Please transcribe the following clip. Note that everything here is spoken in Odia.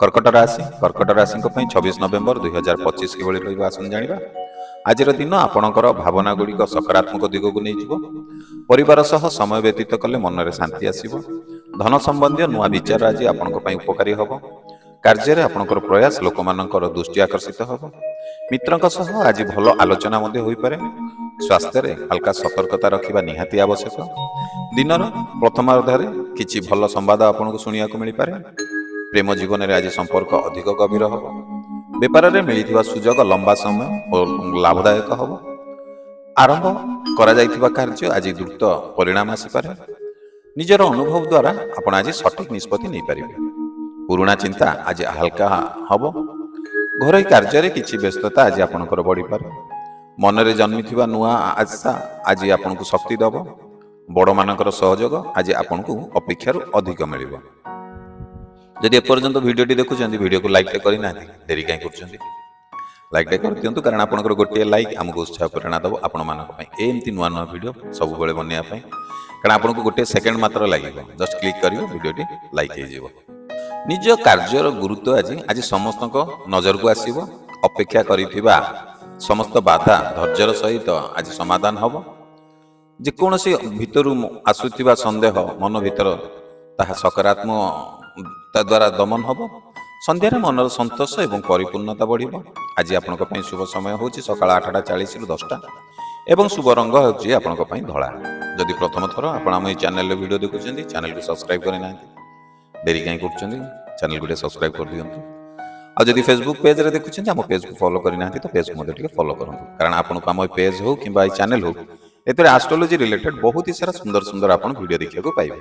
कर्कट राशि 26 नवेम्बर 2025 किभଳି ରହିବ ଆସନ୍ତୁ ଜାଣିବା। ଆଜିର ଦିନ ଆପଣଙ୍କର ଭାବନା ଗୁଡ଼ିକ ସକାରାତ୍ମକ ଦିଗକୁ ନେଇଯିବ। ପରିବାର ସହ ସମୟ ବ୍ୟତୀତ କଲେ ମନରେ ଶାନ୍ତି ଆସିବ। ଧନ ସମ୍ବନ୍ଧୀୟ ନୂଆ ବିଚାର ଆଜି ଆପଣଙ୍କ ପାଇଁ ଉପକାରୀ ହେବ। କାର୍ଯ୍ୟରେ ଆପଣଙ୍କର ପ୍ରୟାସ ଲୋକମାନଙ୍କର ଦୃଷ୍ଟି ଆକର୍ଷିତ ହେବ। ମିତ୍ରଙ୍କ ସହ ଆଜି ଭଲ ଆଲୋଚନା ମଧ୍ୟ ହୋଇପାରେ। ସ୍ୱାସ୍ଥ୍ୟରେ ହାଲକା ସତର୍କତା ରଖିବା ନିହାତି ଆବଶ୍ୟକ। ଦିନର ପ୍ରଥମାର୍ଦ୍ଧରେ କିଛି ଭଲ ସମ୍ବାଦ ଆପଣଙ୍କୁ ଶୁଣିବାକୁ ମିଳିପାରେ। ପ୍ରେମ ଜୀବନରେ ଆଜି ସମ୍ପର୍କ ଅଧିକ ଗଭୀର ହେବ। ବେପାରରେ ମିଳିଥିବା ସୁଯୋଗ ଲମ୍ବା ସମୟ ଓ ଲାଭଦାୟକ ହେବ। ଆରମ୍ଭ କରାଯାଇଥିବା କାର୍ଯ୍ୟ ଆଜି ଦ୍ରୁତ ପରିଣାମ ଆସିପାରେ। ନିଜର ଅନୁଭବ ଦ୍ୱାରା ଆପଣ ଆଜି ସଠିକ୍ ନିଷ୍ପତ୍ତି ନେଇପାରିବେ। ପୁରୁଣା ଚିନ୍ତା ଆଜି ହାଲକା ହେବ। ଘରୋଇ କାର୍ଯ୍ୟରେ କିଛି ବ୍ୟସ୍ତତା ଆଜି ଆପଣଙ୍କର ବଢ଼ିପାରେ। ମନରେ ଜନ୍ମିଥିବା ନୂଆ ଆଶା ଆଜି ଆପଣଙ୍କୁ ଶକ୍ତି ଦେବ। ବଡ଼ମାନଙ୍କର ସହଯୋଗ ଆଜି ଆପଣଙ୍କୁ ଅପେକ୍ଷାରୁ ଅଧିକ ମିଳିବ। ଯଦି ଏପର୍ଯ୍ୟନ୍ତ ଭିଡ଼ିଓଟି ଦେଖୁଛନ୍ତି, ଭିଡ଼ିଓକୁ ଲାଇକ୍ କରିନାହାନ୍ତି, ଡେରି କାହିଁ କରୁଛନ୍ତି? ଲାଇକ୍ଟା କରିଦିଅନ୍ତୁ, କାରଣ ଆପଣଙ୍କର ଗୋଟିଏ ଲାଇକ୍ ଆମକୁ ଉତ୍ସାହ ପ୍ରେରଣା ଦେବ ଆପଣମାନଙ୍କ ପାଇଁ ଏମିତି ନୂଆ ନୂଆ ଭିଡ଼ିଓ ସବୁବେଳେ ବନେଇବା ପାଇଁ। କାରଣ ଆପଣଙ୍କୁ ଗୋଟିଏ ସେକେଣ୍ଡ ମାତ୍ର ଲାଗିବ, ଜଷ୍ଟ କ୍ଲିକ୍ କରିବେ, ଭିଡ଼ିଓଟି ଲାଇକ୍ ହେଇଯିବ। ନିଜ କାର୍ଯ୍ୟର ଗୁରୁତ୍ୱ ଆଜି ସମସ୍ତଙ୍କ ନଜରକୁ ଆସିବ। ଅପେକ୍ଷା କରିଥିବା ସମସ୍ତ ବାଧା ଧୈର୍ଯ୍ୟର ସହିତ ଆଜି ସମାଧାନ ହେବ। ଯେକୌଣସି ଭିତରୁ ଆସୁଥିବା ସନ୍ଦେହ ମନ ଭିତର ତାହା ସକାରାତ୍ମକତା ଦ୍ୱାରା ଦମନ ହେବ। ସନ୍ଧ୍ୟାରେ ମନର ସନ୍ତୋଷ ଏବଂ ପରିପୂର୍ଣ୍ଣତା ବଢ଼ିବ। ଆଜି ଆପଣଙ୍କ ପାଇଁ ଶୁଭ ସମୟ ହେଉଛି ସକାଳ 8ଟା 40ରୁ 10ଟା ଏବଂ ଶୁଭ ରଙ୍ଗ ହେଉଛି ଆପଣଙ୍କ ପାଇଁ ଧଳା। ଯଦି ପ୍ରଥମ ଥର ଆପଣ ଆମ ଏହି ଚ୍ୟାନେଲରେ ଭିଡ଼ିଓ ଦେଖୁଛନ୍ତି, ଚ୍ୟାନେଲକୁ ସବସ୍କ୍ରାଇବ୍ କରିନାହାନ୍ତି, ଡେରି କାହିଁ କରୁଛନ୍ତି? ଚ୍ୟାନେଲକୁ ଟିକେ ସବସ୍କ୍ରାଇବ୍ କରିଦିଅନ୍ତୁ। ଆଉ ଯଦି ଫେସବୁକ୍ ପେଜ୍ରେ ଦେଖୁଛନ୍ତି, ଆମ ପେଜ୍କୁ ଫଲୋ କରିନାହାନ୍ତି ତ ପେଜ୍କୁ ମଧ୍ୟ ଟିକେ ଫଲୋ କରନ୍ତୁ। କାରଣ ଆପଣଙ୍କୁ ଆମ ଏ ପେଜ୍ ହେଉ କିମ୍ବା ଏ ଚ୍ୟାନେଲ୍ ହେଉ, ଏଥିରେ ଆଷ୍ଟ୍ରୋଲୋଜି ରିଲେଟେଡ୍ ବହୁତ ହି ସାରା ସୁନ୍ଦର ଆପଣ ଭିଡ଼ିଓ ଦେଖିବାକୁ ପାଇବେ।